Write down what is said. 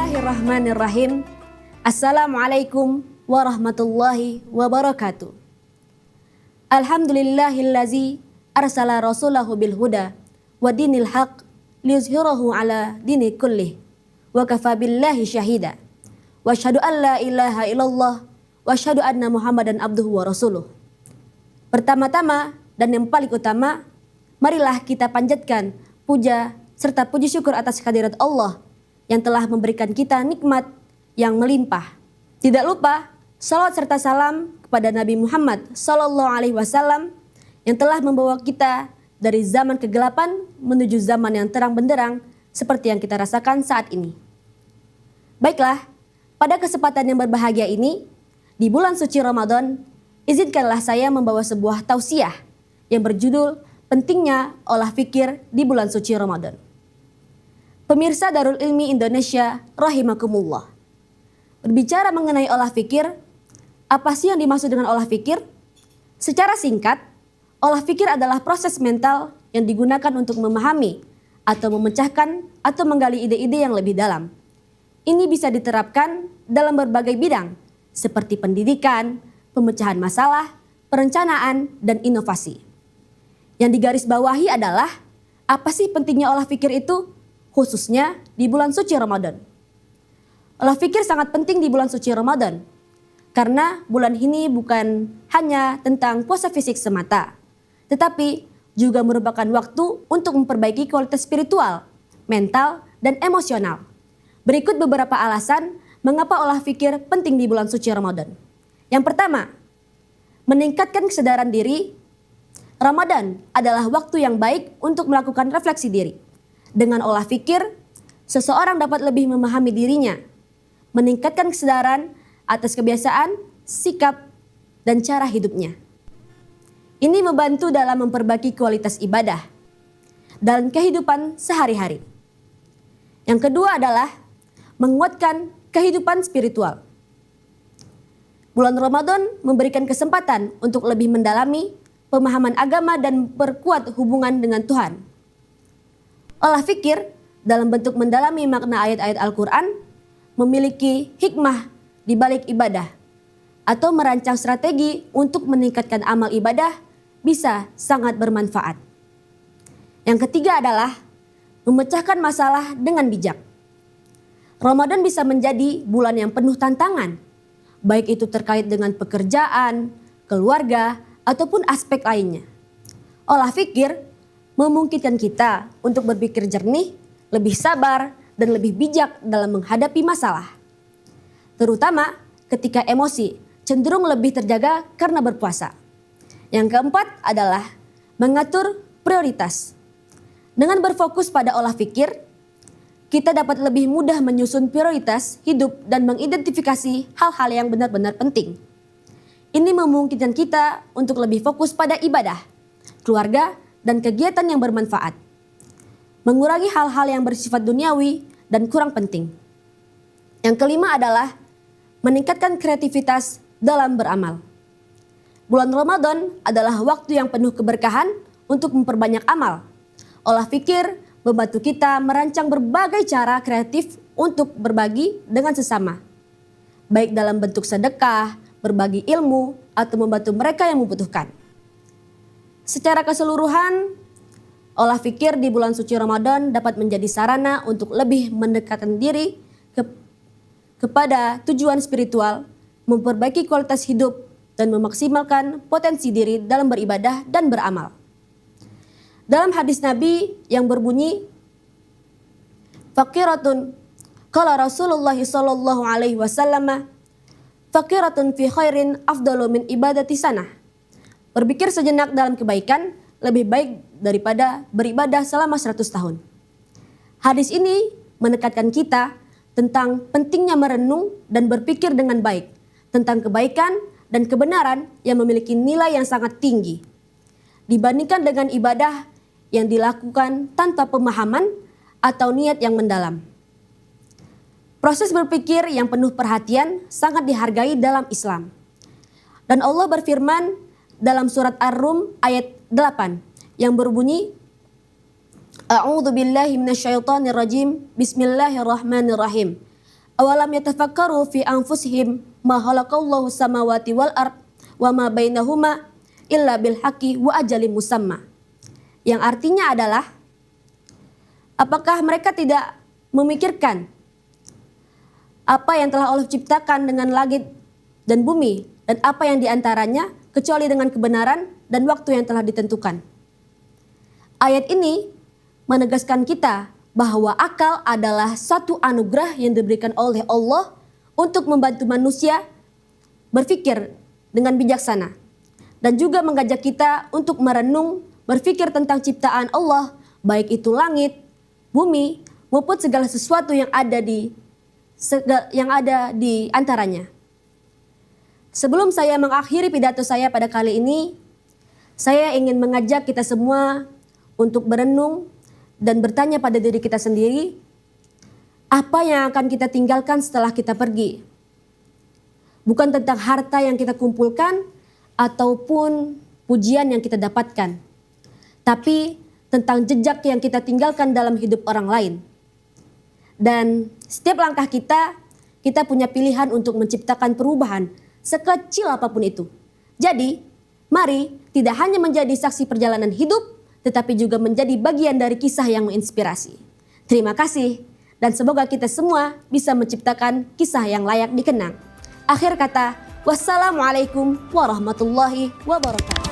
Bismillahirrahmanirrahim. Assalamualaikum warahmatullahi wabarakatuh. Alhamdulillahillazi arsala rasulahu bil huda wa dinil haq liyuzhirahu ala dini kullih wa kafa billahi syahida. Wa asyhadu an la ilaha illallah wa asyhadu anna Muhammadan abduhu wa rasuluh. Pertama-tama dan yang paling utama, marilah kita panjatkan puja serta puji syukur atas kehadirat Allah yang telah memberikan kita nikmat yang melimpah. Tidak lupa salawat serta salam kepada Nabi Muhammad SAW yang telah membawa kita dari zaman kegelapan menuju zaman yang terang benderang seperti yang kita rasakan saat ini. Baiklah, pada kesempatan yang berbahagia ini, di bulan suci Ramadan, izinkanlah saya membawa sebuah tausiah yang berjudul Pentingnya Olah Fikir di Bulan Suci Ramadan. Pemirsa Darul Ilmi Indonesia rahimakumullah. Berbicara mengenai olah fikir, apa sih yang dimaksud dengan olah fikir? Secara singkat, olah fikir adalah proses mental yang digunakan untuk memahami atau memecahkan atau menggali ide-ide yang lebih dalam. Ini bisa diterapkan dalam berbagai bidang seperti pendidikan, pemecahan masalah, perencanaan, dan inovasi. Yang digarisbawahi adalah apa sih pentingnya olah fikir itu? Khususnya di bulan suci Ramadan. Olah fikir sangat penting di bulan suci Ramadan karena bulan ini bukan hanya tentang puasa fisik semata, tetapi juga merupakan waktu untuk memperbaiki kualitas spiritual, mental, dan emosional. Berikut beberapa alasan mengapa olah fikir penting di bulan suci Ramadan. Yang pertama, meningkatkan kesadaran diri. Ramadan adalah waktu yang baik untuk melakukan refleksi diri. Dengan olah fikir, seseorang dapat lebih memahami dirinya, meningkatkan kesadaran atas kebiasaan, sikap, dan cara hidupnya. Ini membantu dalam memperbaiki kualitas ibadah dalam kehidupan sehari-hari. Yang kedua adalah menguatkan kehidupan spiritual. Bulan Ramadan memberikan kesempatan untuk lebih mendalami pemahaman agama dan perkuat hubungan dengan Tuhan. Olah fikir dalam bentuk mendalami makna ayat-ayat Al-Quran memiliki hikmah di balik ibadah atau merancang strategi untuk meningkatkan amal ibadah bisa sangat bermanfaat. Yang ketiga adalah memecahkan masalah dengan bijak. Ramadan bisa menjadi bulan yang penuh tantangan, baik itu terkait dengan pekerjaan, keluarga, ataupun aspek lainnya. Olah fikir memungkinkan kita untuk berpikir jernih, lebih sabar, dan lebih bijak dalam menghadapi masalah. Terutama ketika emosi cenderung lebih terjaga karena berpuasa. Yang keempat adalah mengatur prioritas. Dengan berfokus pada olah fikir, kita dapat lebih mudah menyusun prioritas hidup dan mengidentifikasi hal-hal yang benar-benar penting. Ini memungkinkan kita untuk lebih fokus pada ibadah, keluarga, dan kegiatan yang bermanfaat. Mengurangi hal-hal yang bersifat duniawi dan kurang penting. Yang kelima adalah meningkatkan kreativitas dalam beramal. Bulan Ramadan adalah waktu yang penuh keberkahan untuk memperbanyak amal. Olah fikir membantu kita merancang berbagai cara kreatif untuk berbagi dengan sesama. Baik dalam bentuk sedekah, berbagi ilmu, atau membantu mereka yang membutuhkan. Secara keseluruhan, olah fikir di bulan suci Ramadan dapat menjadi sarana untuk lebih mendekatkan diri kepada tujuan spiritual, memperbaiki kualitas hidup, dan memaksimalkan potensi diri dalam beribadah dan beramal. Dalam hadis Nabi yang berbunyi, Faqiratun, qala Rasulullah sallallahu alaihi wasallam, faqiratun fi khairin afdalu min ibadati sanah. Berpikir sejenak dalam kebaikan lebih baik daripada beribadah selama 100 tahun. Hadis ini menekankan kita tentang pentingnya merenung dan berpikir dengan baik tentang kebaikan dan kebenaran yang memiliki nilai yang sangat tinggi dibandingkan dengan ibadah yang dilakukan tanpa pemahaman atau niat yang mendalam. Proses berpikir yang penuh perhatian sangat dihargai dalam Islam. Dan Allah berfirman dalam surat Ar-Rum ayat 8 yang berbunyi, A'udzu billahi minasyaitonir rajim. Bismillahirrahmanirrahim. Awalam yatafakkaru fi anfusihim ma khalaqallahu samawati wal ard wa ma bainahuma illa bil haqqi wa ajalin musamma. Yang artinya adalah, apakah mereka tidak memikirkan apa yang telah Allah ciptakan dengan langit dan bumi dan apa yang diantaranya kecuali dengan kebenaran dan waktu yang telah ditentukan. Ayat ini menegaskan kita bahwa akal adalah satu anugerah yang diberikan oleh Allah untuk membantu manusia berpikir dengan bijaksana dan juga mengajak kita untuk merenung, berpikir tentang ciptaan Allah, baik itu langit, bumi, maupun segala sesuatu yang ada di antaranya. Sebelum saya mengakhiri pidato saya pada kali ini, saya ingin mengajak kita semua untuk berenung dan bertanya pada diri kita sendiri, apa yang akan kita tinggalkan setelah kita pergi? Bukan tentang harta yang kita kumpulkan ataupun pujian yang kita dapatkan, tapi tentang jejak yang kita tinggalkan dalam hidup orang lain. Dan setiap langkah kita punya pilihan untuk menciptakan perubahan sekecil apapun itu. Jadi, mari tidak hanya menjadi saksi perjalanan hidup, tetapi juga menjadi bagian dari kisah yang menginspirasi. Terima kasih, dan semoga kita semua bisa menciptakan kisah yang layak dikenang. Akhir kata, wassalamualaikum warahmatullahi wabarakatuh.